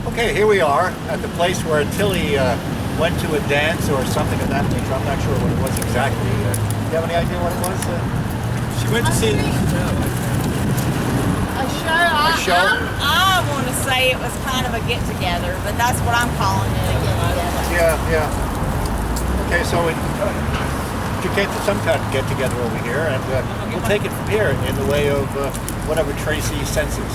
Okay, here we are at the place where Tillie went to a dance or something of that nature. I'm not sure what it was exactly. Do you have any idea what it was? She went to see a show. A show? I want to say it was kind of a get-together, but that's what I'm calling it, a get-together. Yeah. Okay, so you came to some kind of get-together over here, and we'll take it from here in the way of whatever Tracy senses.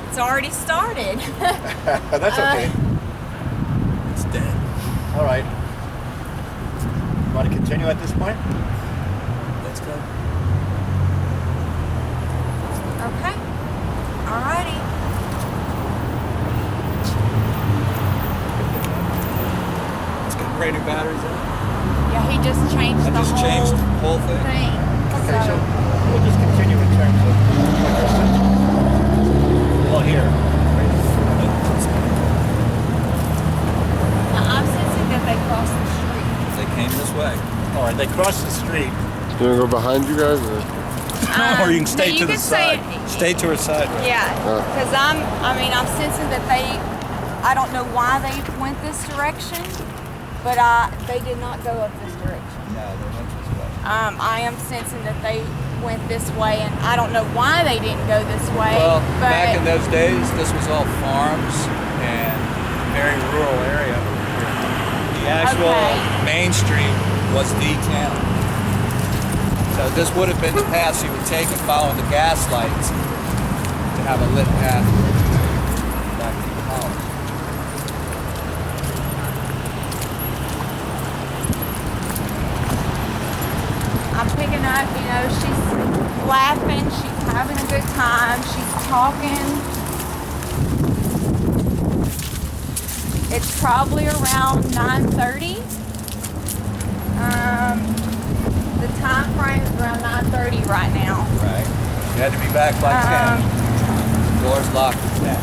It's already started. That's okay. It's dead. All right. You want to continue at this point? Let's go. Okay. Alrighty. It's got brand new batteries in it. Yeah, he just changed I the just changed the whole thing. Okay, so we'll just continue in terms of what you're sensing. Well, here. I'm sensing that they crossed the street. They came this way. All right, they crossed the street. You wanna go behind you guys? Or? Or you can stay no, to the could say side. Stay to her side. Right? Yeah, because I'm sensing that I don't know why they went this direction, but they did not go up this direction. No, they went this way. I am sensing that they went this way, and I don't know why they didn't go this way. Well, but back in those days, this was all farms and very rural area. The actual main street was the town. So this would have been the path she would take and follow the gas lights to have a lit path back to the house. I'm picking up, she's laughing, she's having a good time, she's talking. It's probably around 9:30. The time frame is around 9:30 right now. Right. You had to be back by 10. Doors locked at 10.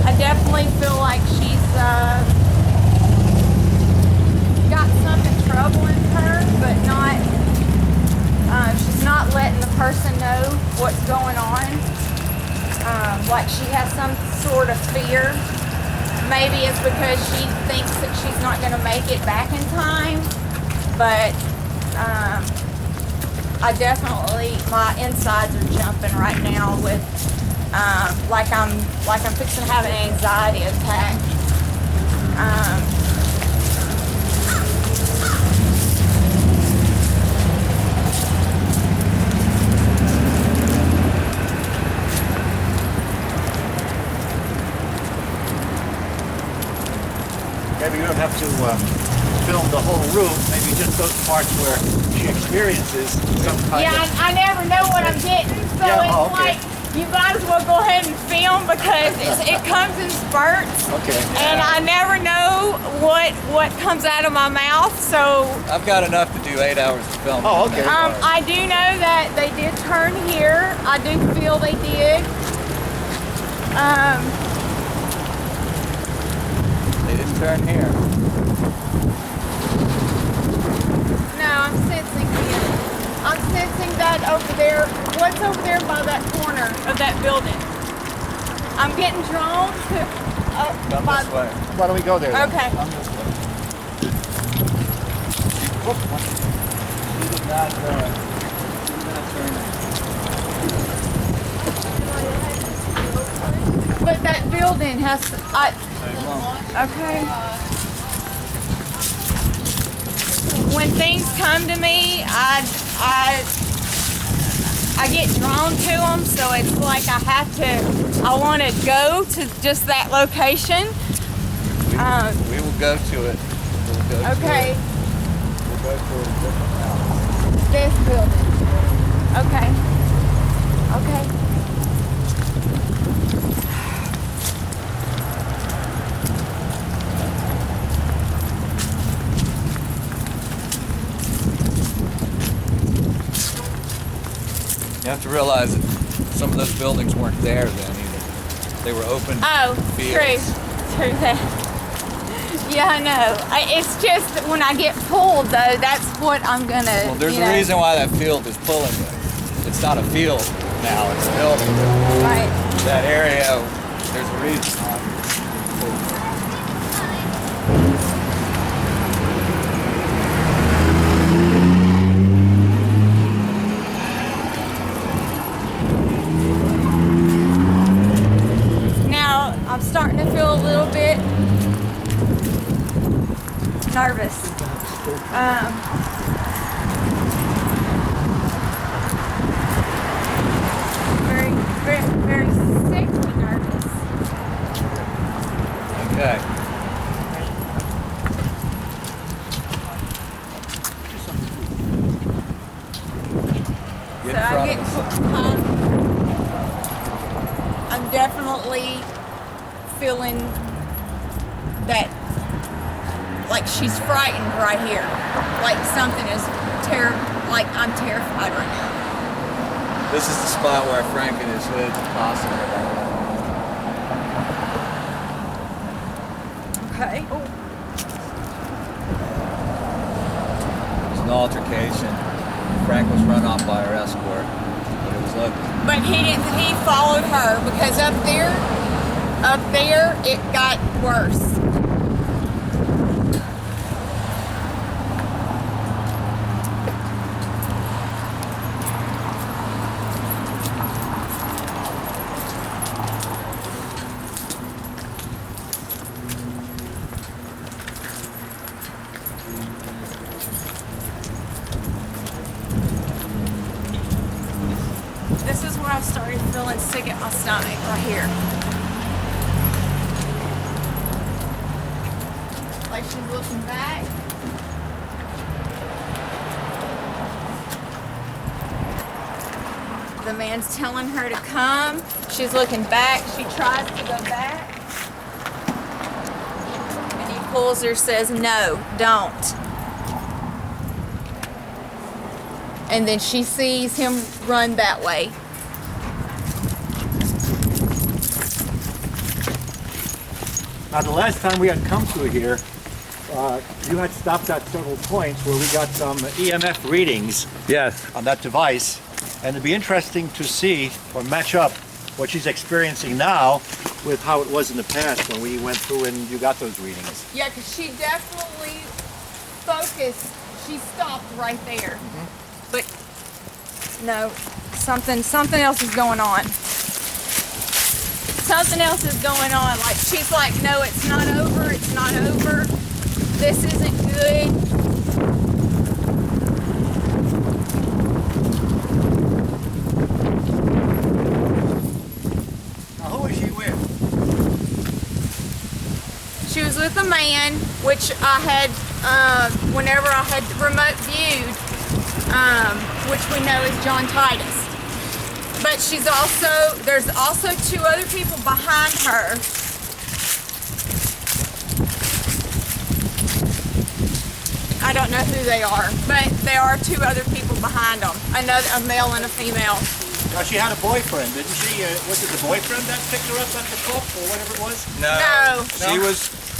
I definitely feel like she's got something troubling her, but she's not letting the person know what's going on. Like she has some sort of fear. Maybe it's because she thinks that she's not going to make it back in time, but I definitely, my insides are jumping right now with like I'm fixing to have an anxiety attack. Maybe you don't have to film the whole room. Maybe just those parts where she experiences some kind Yeah, of... I never know what I'm getting, so Yeah, it's okay. like you might as well go ahead and film because it comes in spurts. Okay. And I never know what comes out of my mouth, so I've got enough to do 8 hours of filming. Oh, okay. I do know that they did turn here. I do feel they did. They didn't turn here. No, I'm sensing here. I'm sensing that over there. What's over there by that corner of that building? I'm getting drawn to. Come this way. Why don't we go there then? Okay. Come this way. She did not turn. But that building has. Okay. When things come to me, I get drawn to them, so it's like I want to go to just that location. We will go to it. We'll go Okay. To it. We'll go to it a different house. This building. Okay. Okay. You have to realize that some of those buildings weren't there then either. They were open Oh, fields. true that. Yeah, I know. It's just that when I get pulled, though, that's what I'm gonna. Well, there's a reason why that field is pulling you. It's not a field now, it's a building. Right. That area, there's a reason why. Now I'm starting to feel a little bit nervous. Very, very, very sickly nervous. Okay. Get in So front of us. I'm definitely feeling that, like she's frightened right here. Like something is like I'm terrified right now. This is the spot where Frank and his hood possibly. Okay. There's an altercation. Frank was run off by her escort, but it was ugly. But he followed her because up there it got worse. This is where I started feeling sick at my stomach, right here. Like she's looking back. The man's telling her to come. She's looking back. She tries to go back. And he pulls her, says, no, don't. And then she sees him run that way. Now, the last time we had come through here, you had stopped at several points where we got some EMF readings Yes. on that device, and it'd be interesting to see or match up what she's experiencing now with how it was in the past when we went through and you got those readings. Yeah, because she definitely focused. She stopped right there. But no, something else is going on. Something else is going on. Like she's like, no, it's not over. It's not over. This isn't good. Now, who was she with? She was with a man, which I had, whenever I had remote viewed, which we know is John Titus. But there's also two other people behind her. I don't know who they are, but there are two other people behind them. A male and a female. Now, she had a boyfriend, didn't she? Was it the boyfriend that picked her up at the club or whatever it was? No.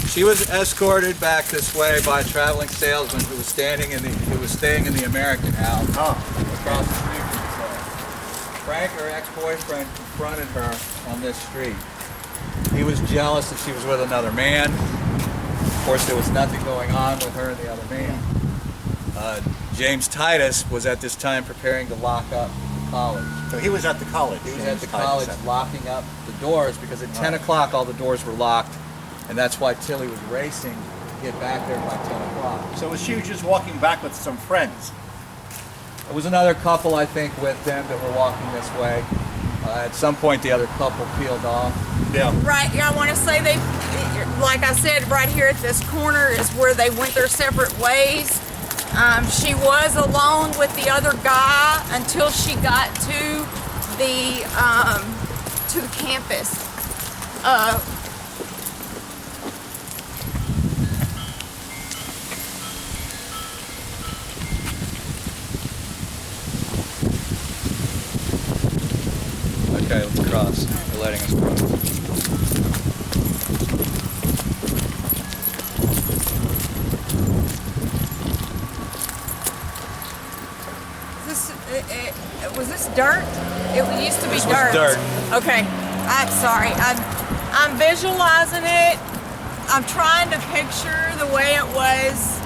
She was escorted back this way by a traveling salesman who was staying in the American House across the street from us. Frank, her ex-boyfriend, confronted her on this street. He was jealous that she was with another man. Of course, there was nothing going on with her and the other man. James Titus was at this time preparing to lock up the college. So he was at the college. He was at the college locking up the doors because at 10 o'clock all the doors were locked, and that's why Tillie was racing to get back there by 10 o'clock. So she was just walking back with some friends. There was another couple, I think, with them that were walking this way. At some point, the other couple peeled off. Yeah. Right, yeah, I want to say like I said, right here at this corner is where they went their separate ways. She was alone with the other guy until she got to the campus. Okay, let's cross. They're letting us cross. dirt? It used to be This was dirt. dirt. Okay. I'm sorry. I'm visualizing it. I'm trying to picture the way it was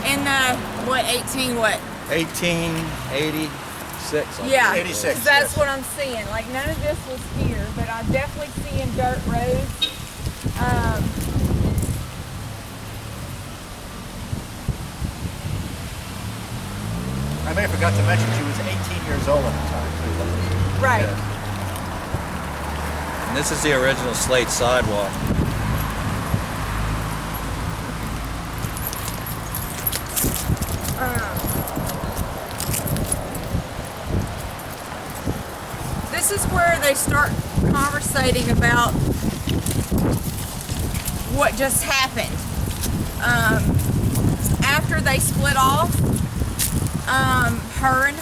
in the 1886. Yeah, 86, 'cause that's yes. what I'm seeing. Like none of this was here, but I'm definitely seeing dirt roads. I may have forgot to mention she was 18 years old at the time. Right. Yeah. And this is the original slate sidewalk. This is where they start conversating about what just happened. After they split off, her and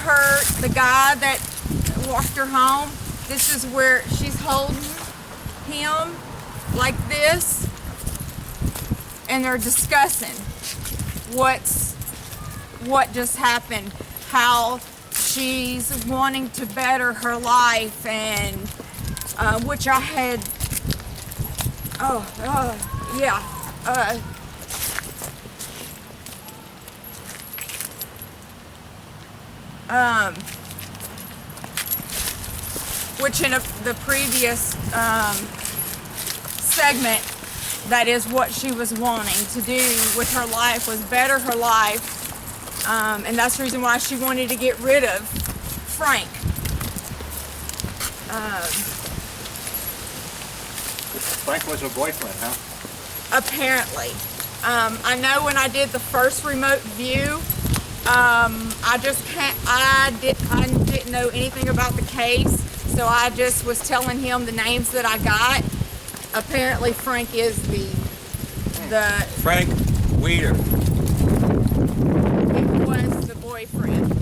the guy that walked her home, this is where she's holding him like this, and they're discussing what just happened, how she's wanting to better her life, and which I had, yeah, which in the previous segment, that is what she was wanting to do with her life, was better her life. And that's the reason why she wanted to get rid of Frank. Frank was her boyfriend, huh? Apparently. I know when I did the first remote view, I didn't know anything about the case, so I just was telling him the names that I got. Apparently Frank is the Frank Weeder. was the boyfriend.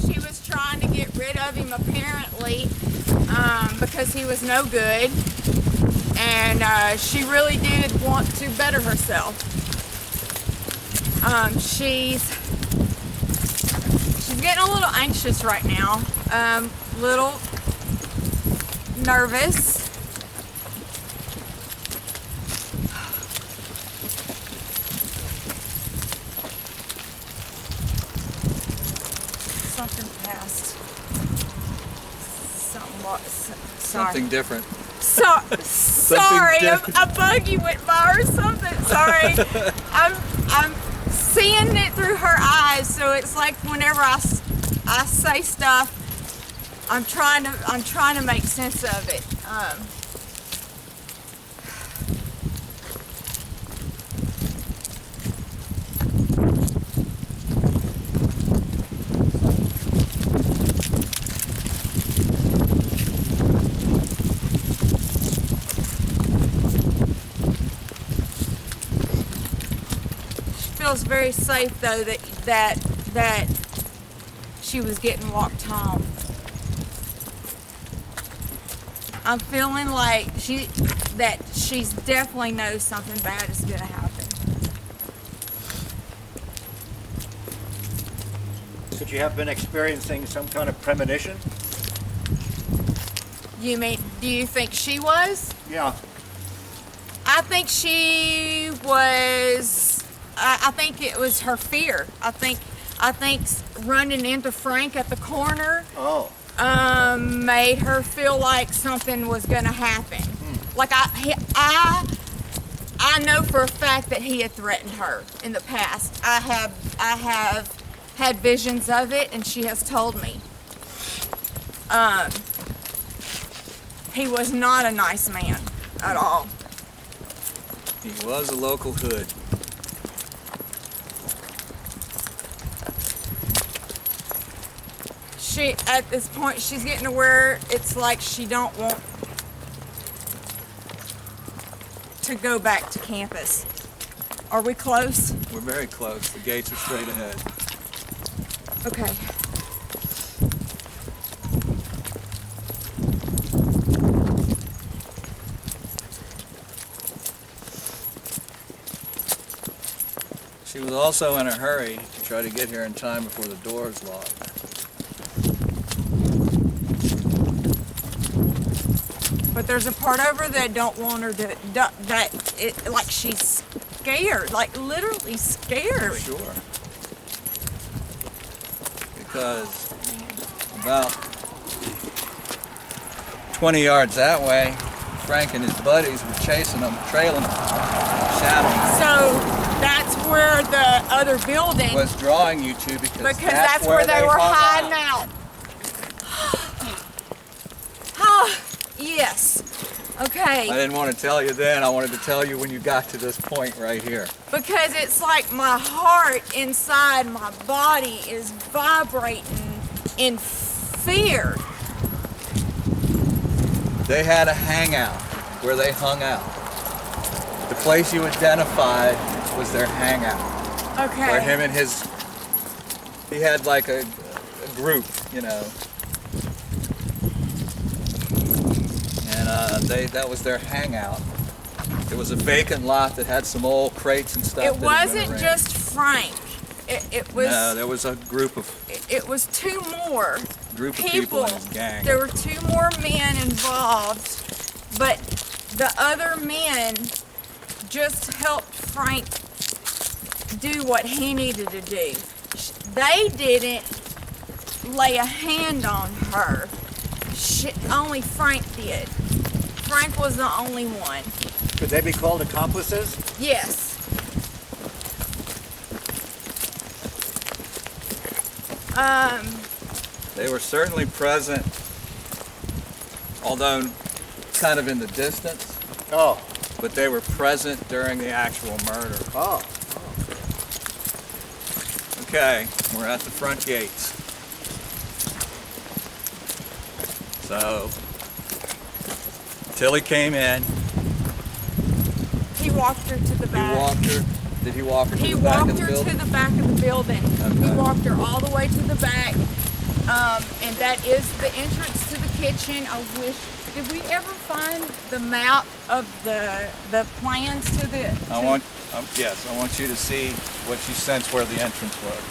She was trying to get rid of him apparently because he was no good, and she really did want to better herself. She's getting a little anxious right now, little nervous. Something passed. Something different. Sorry, a buggy went by or something. Sorry, I'm seeing it through her eyes, so it's like whenever I say stuff, I'm trying to make sense of it. Feels very safe though that she was getting walked home. I'm feeling like she's definitely knows something bad is gonna happen. Could you have been experiencing some kind of premonition? Do you think she was? Yeah. I think she was. I think it was her fear. I think running into Frank at the corner made her feel like something was going to happen. Like I know for a fact that he had threatened her in the past. I have had visions of it, and she has told me. He was not a nice man at all. He was a local hood. At this point, she's getting to where it's like she don't want to go back to campus. Are we close? We're very close. The gates are straight ahead. Okay. She was also in a hurry to try to get here in time before the doors locked. But there's a part of her that don't want her to, like she's scared, like literally scared. Sure. Because about 20 yards that way, Frank and his buddies were chasing them, trailing them, shadowing So that's where the other building, them. Was drawing you to because that's where they were hiding out. Yes. Okay. I didn't want to tell you then. I wanted to tell you when you got to this point right here. Because it's like my heart inside my body is vibrating in fear. They had a hangout where they hung out. The place you identified was their hangout. Okay. Where him and he had like a group, you know. And that was their hangout. It was a vacant lot that had some old crates and stuff. It that had been wasn't arranged. just Frank. It was. No, there was a group of It was two more people in his gang. There were two more men involved, but the other men just helped Frank do what he needed to do. They didn't lay a hand on her. Only Frank did. Frank was the only one. Could they be called accomplices? Yes. They were certainly present, although kind of in the distance, Oh. but they were present during the actual murder. Oh. Okay, we're at the front gates. So, Tillie came in. He walked her to the back. Did he walk her to He the back walked of the her building? to the back of the building. Okay. He walked her all the way to the back. And that is the entrance to the kitchen. I wish, did we ever find the map of the plans to the... Yes, I want you to see what you sense where the entrance was.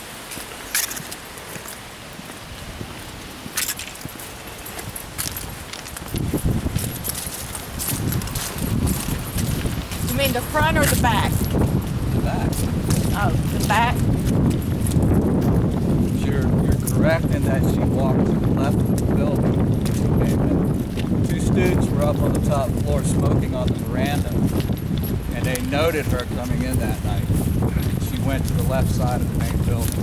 You mean the front or the back? The back. Oh, the back? You're correct in that she walked to the left of the building when she came in. Two students were up on the top floor smoking on the veranda, and they noted her coming in that night. She went to the left side of the main building.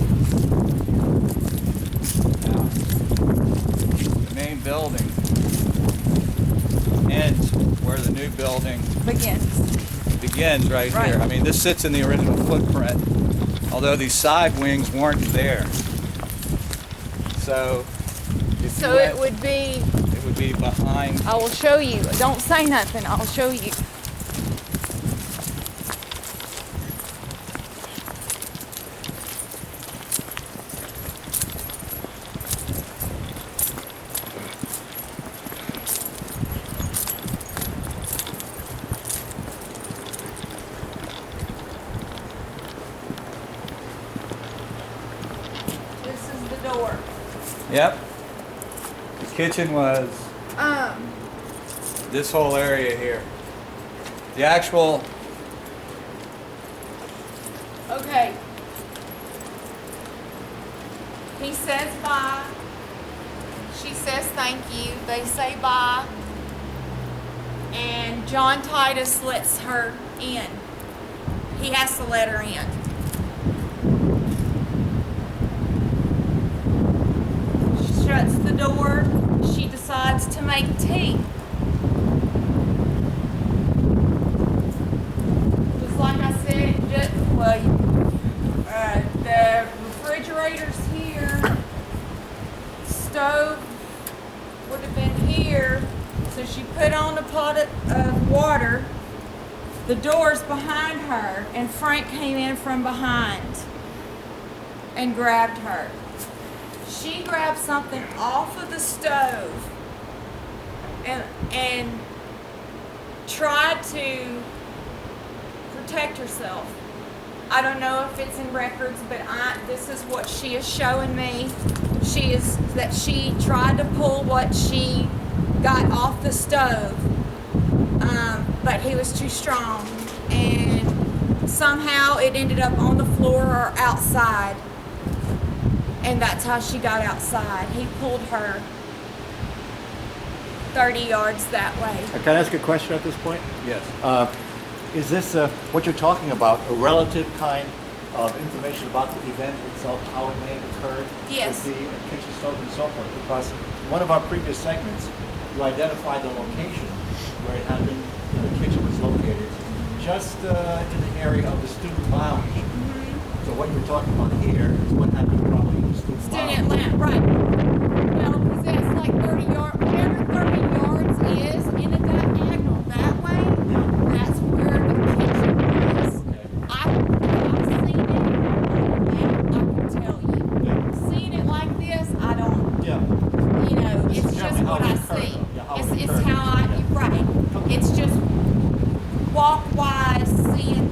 Now, the main building ends where the new building begins right here. I mean, this sits in the original footprint, although these side wings weren't there. So, It would be behind. I will show you. Don't say nothing. I'll show you. This is the door. Yep. The kitchen was this whole area here. The actual. Okay. He says bye. She says thank you. They say bye. And John Titus lets her in. He has to let her in. She shuts the door. She decides to make tea. Just like I said, the refrigerator's here. Stove would have been here. So she put on a pot of water. The door's behind her, and Frank came in from behind and grabbed her. She grabbed something off of the stove and tried to protect herself. I don't know if it's in records, but this is what she is showing me. She tried to pull what she got off the stove but he was too strong, and somehow it ended up on the floor or outside, and that's how she got outside. He pulled her 30 yards that way. Can I ask a question at this point? Yes. Is this what you're talking about, a relative kind of information about the event itself, how it may have occurred? Yes. With the kitchen stove and so forth? Because in one of our previous segments, you identified the location where it happened, the kitchen was located, just in the area of the student lounge. So what you're talking about here is what happened probably in the student Student lounge. land, right. Well, because it's like 30 yards, whatever 30 yards is in a diagonal that way, that's where the kitchen is. I've seen it on the map, I can tell you. Seeing it like this, I don't, Yeah. you know, This it's is just generally how what it I occurred, see. though. Yeah, how it It's occurred. how I, right. It's just walk-wise seeing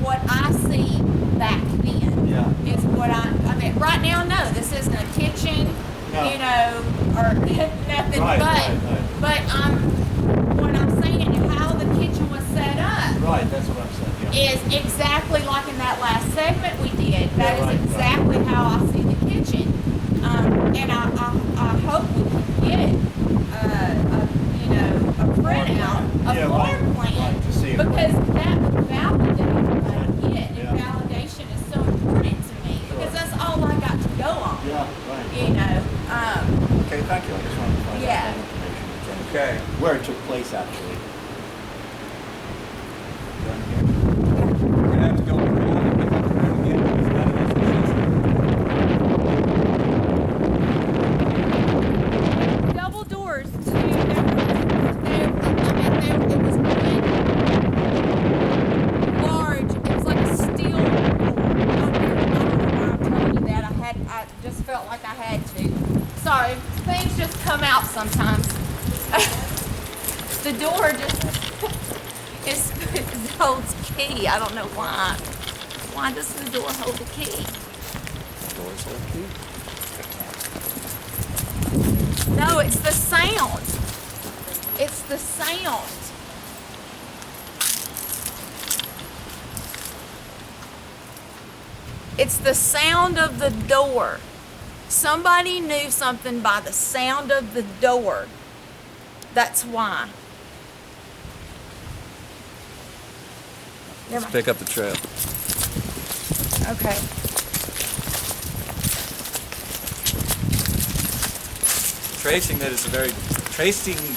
what I see back then. Yeah. Is what I mean, right now, no, this isn't a kitchen, No. you know, or nothing, Right, but, right. but what I'm saying, how the kitchen was set up Right, that's what I'm saying, yeah. is exactly like in that last segment we did. That Yeah, right, is exactly how I see the kitchen. And I hope we can get, you know, a printout, a Yeah, floor right, plan, right, to see it. because that would validate what I get, Yeah. and validation is so important to me, because that's all I got to go on. Yeah, right. You know, Okay, thank you. I just wanted to find Yeah. out that information in terms of Okay. where it took place, actually. Down here. We're gonna have to go around and come up around again because none of this is double doors too. It was one large. It was like a steel door. I don't know why I'm telling you that. I just felt like I had to. Sorry, things just come out sometimes. The door just it holds key. I don't know why. Why does the door hold the key? doors hold key. No, it's the sound. It's the sound. It's the sound of the door. Somebody knew something by the sound of the door. That's why. Let's pick up the trail. Okay. Tracing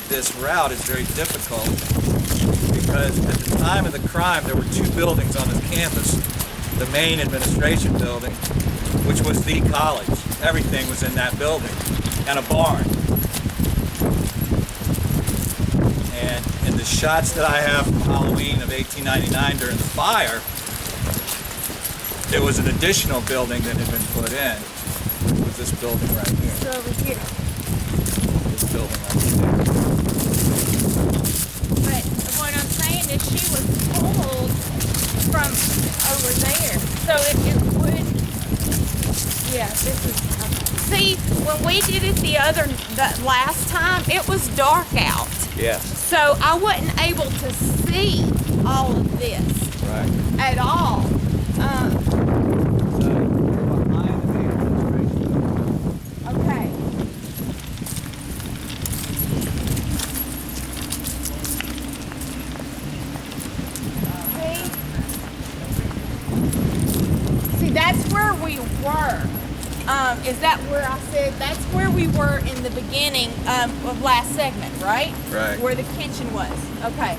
this route is very difficult because at the time of the crime there were two buildings on this campus. The main administration building, which was the college. Everything was in that building, and a barn. And in the shots that I have from Halloween of 1899 during the fire, there was an additional building that had been put in. It was this building right here. So over here. This building right here. But what I'm saying is she was pulled from over there. So it would, yeah, this is, see, when we did it the last time, it was dark out. Yes. So I wasn't able to see all of this Right. at all. So we're behind the main administration building. Okay. See, that's where we were. Is that where I said that's where we were in the beginning of last segment, right? Right. Where the kitchen was. Okay.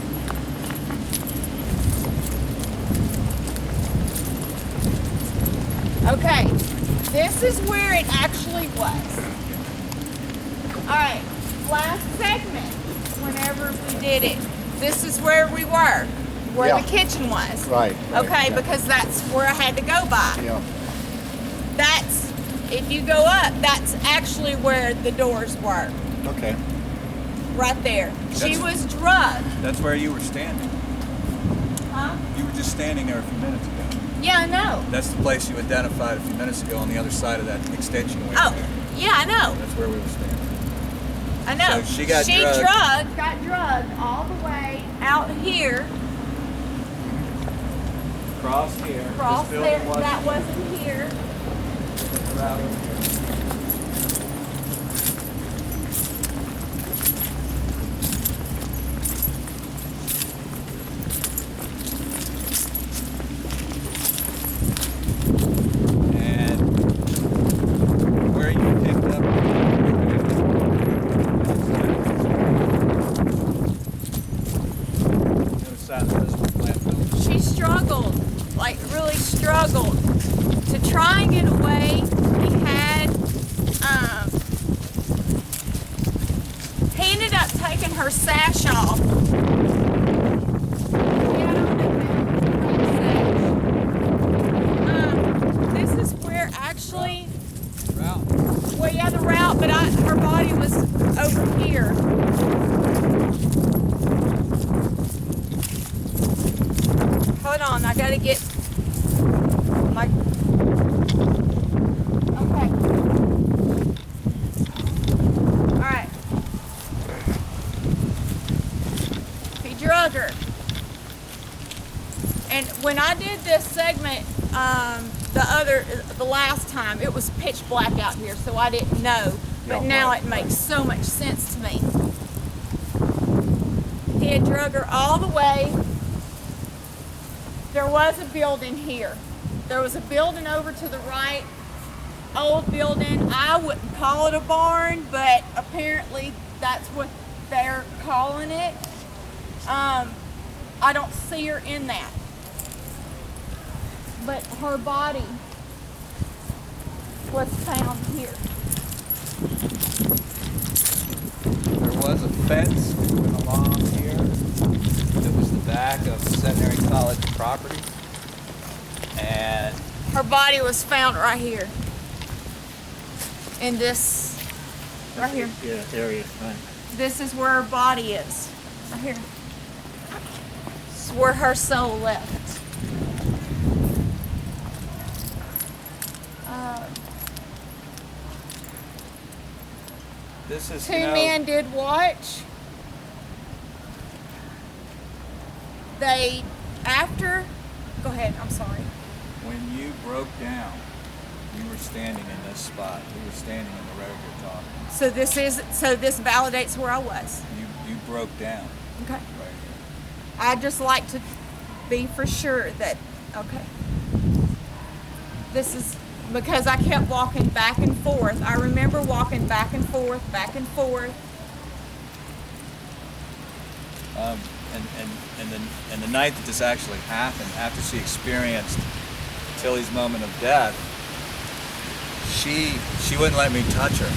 Okay. This is where it actually was. All right. Last segment, whenever we did it, this is where we were, where Yeah. the kitchen was. Right. Okay, yeah. because that's where I had to go by. Yeah. That's, if you go up, that's actually where the doors were, Okay. right there. She That's- was drugged. That's where you were standing. Huh? You were just standing there a few minutes ago. Yeah, I know. That's the place you identified a few minutes ago on the other side of that extension way Oh, there. yeah, I know. That's where we were standing. I know. So she got drugged. Got drugged all the way out here, Cross here. cross This there, building wasn't that wasn't here. around here. And where you picked up the other side of this plant building. She struggled, like really struggled to try and get away. He ended up taking her sash off. This is where actually, Route. well, yeah, the route, but her body was over here. Hold on, I gotta get my. Okay. Alright. He drug her. And when I did this segment, the last time, it was pitch black out here, so I didn't know. But Yeah, now right, it makes so much sense to me. He had drug her all the way. There was a building here. There was a building over to the right, old building. I wouldn't call it a barn, but apparently that's what they're calling it. I don't see her in that. But her body was found here. There was a fence that went along here that was the back of Centenary College property. And Her body was found right here. In this, right here. Yeah, area, right. This is where her body is. Right here. This is where her soul left. this is, Two men did watch. They, after, go ahead, I'm sorry. when you broke down, you were standing in this spot. You were standing in the road you're talking. So this validates where I was. You broke down Okay. right here. I'd just like to be for sure that, okay. This is because I kept walking back and forth. I remember walking back and forth, back and forth. And the night that this actually happened, after she experienced Tillie's moment of death, she wouldn't let me touch her.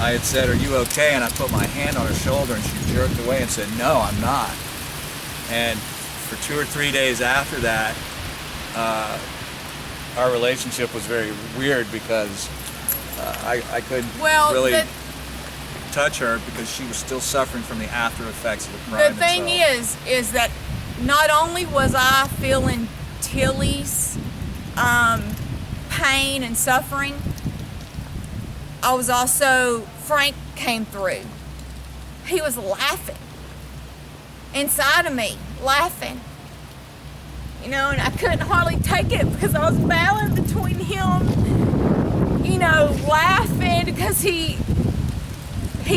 I had said, "Are you okay?" And I put my hand on her shoulder, and she jerked away and said, "No, I'm not." And for 2 or 3 days after that, our relationship was very weird because I couldn't really touch her because she was still suffering from the after effects of the crime. The thing is that not only was I feeling Tillie's pain and suffering, I was also, Frank came through. He was laughing inside of me, laughing. You know, and I couldn't hardly take it because I was battling between him, you know, laughing because he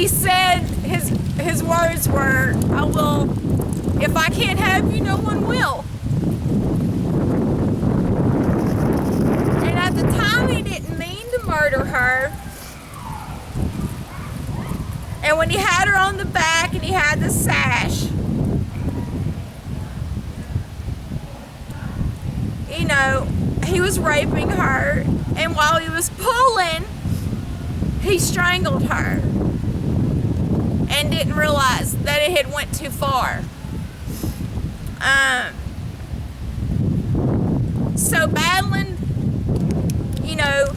said his words were, "I will, if I can't have you, no one will." And at the time, he didn't mean to murder her. And when he had her on the back and he had the sash, you know, he was raping her. And while he was pulling, he strangled her and didn't realize that it had went too far. So battling, you know,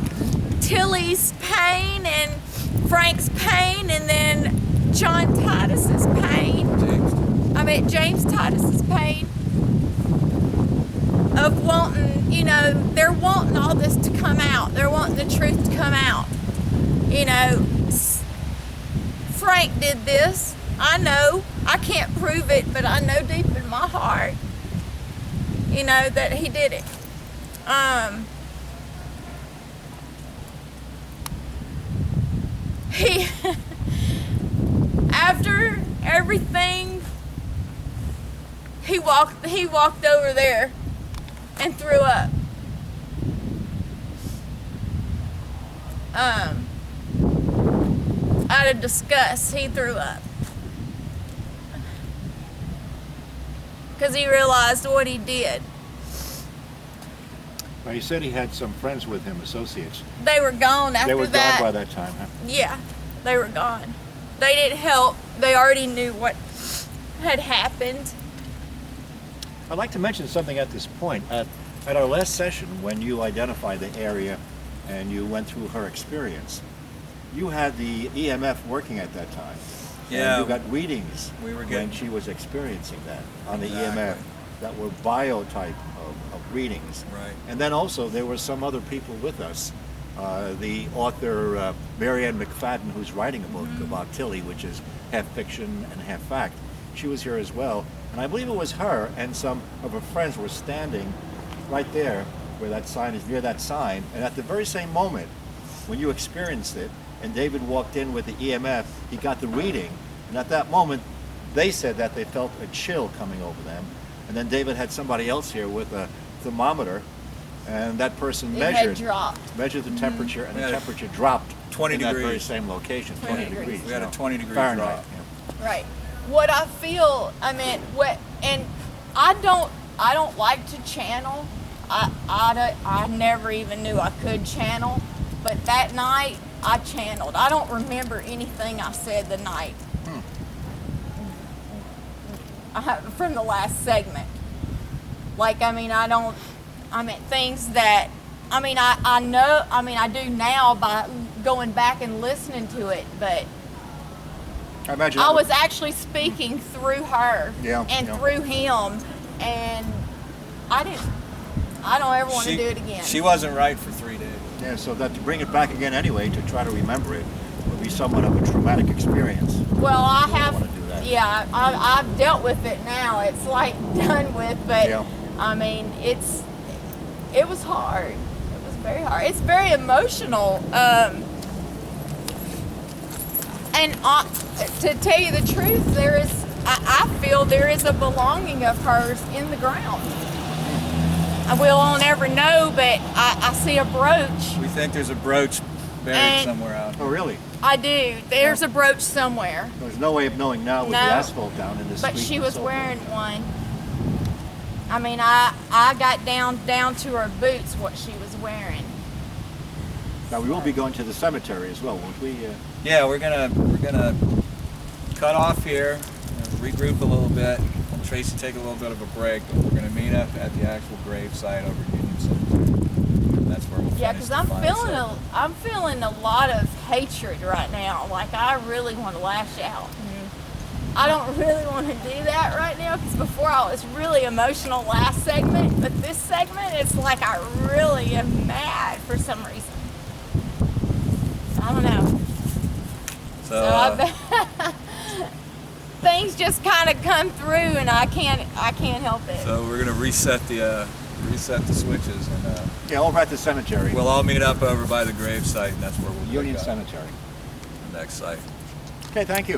Tillie's pain and Frank's pain, and then James Titus's pain of wanting, you know, they're wanting all this to come out. They're wanting the truth to come out. You know, Frank did this. I know. I can't prove it, but I know deep in my heart, you know, that he did it. He, after everything, he walked over there and threw up. Out of disgust, he threw up. Because he realized what he did. Well, he said he had some friends with him, associates. They were gone after that. They were gone by that time, huh? Yeah, they were gone. They didn't help. They already knew what had happened. I'd like to mention something at this point. At our last session, when you identified the area and you went through her experience, you had the EMF working at that time. Yeah. And you got readings We were when getting- she was experiencing that on the Exactly. EMF that were biotype of readings. Right. And then also there were some other people with us. The author Marianne McFadden, who's writing a book about Tillie, which is half fiction and half fact. She was here as well. And I believe it was her and some of her friends were standing right there where that sign is, near that sign. And at the very same moment, when you experienced it, and David walked in with the EMF, he got the reading. And at that moment, they said that they felt a chill coming over them. And then David had somebody else here with a thermometer, and that person It had measured dropped. the temperature, and the Yeah. temperature dropped 20 in that very degrees. same location, 20 20 degrees. degrees. We had a you know, 20-degree Fahrenheit, drop. yeah. Right. What I feel, I mean, and I don't like to channel. I never even knew I could channel, but that night I channeled. I don't remember anything I said the night from the last segment. Like, I mean, things that, I mean, I know, I mean, I do now by going back and listening to it, but I imagine I that was actually speaking through her Yeah, and yeah. through him, and I don't ever want to do it again. She wasn't right for 3 days. yeah, so that to bring it back again anyway, to try to remember it, would be somewhat of a traumatic experience. well, I You don't have, wanna do that. yeah, I've dealt with it now. It's like done with, but Yeah. I mean, it was hard. It was very hard. It's very emotional. And to tell you the truth, I feel there is a belonging of hers in the ground. We'll never know, but I see a brooch. We think there's a brooch buried And- somewhere out Oh, here. really? I do. There's a brooch somewhere. There's no way of knowing now with No. the asphalt down in the street. But she and was so forth. wearing one. I mean, I got down to her boots what she was wearing. Now we will be going to the cemetery as well, won't we? Yeah, we're gonna cut off here, regroup a little bit, and Tracy take a little bit of a break. But we're gonna meet up at the actual grave site over Union Cemetery. That's where we'll Yeah, finish because the final segment. I'm feeling a lot of hatred right now. Like, I really want to lash out. I don't really want to do that right now, because before I was really emotional last segment, but this segment, it's like I really am mad for some reason. I don't know. So, Things just kind of come through, and I can't help it. so we're gonna reset the switches, and Yeah, over at the cemetery. we'll all meet up over by the grave site, and that's where we'll Union pick up Cemetery. the next site. Okay, thank you.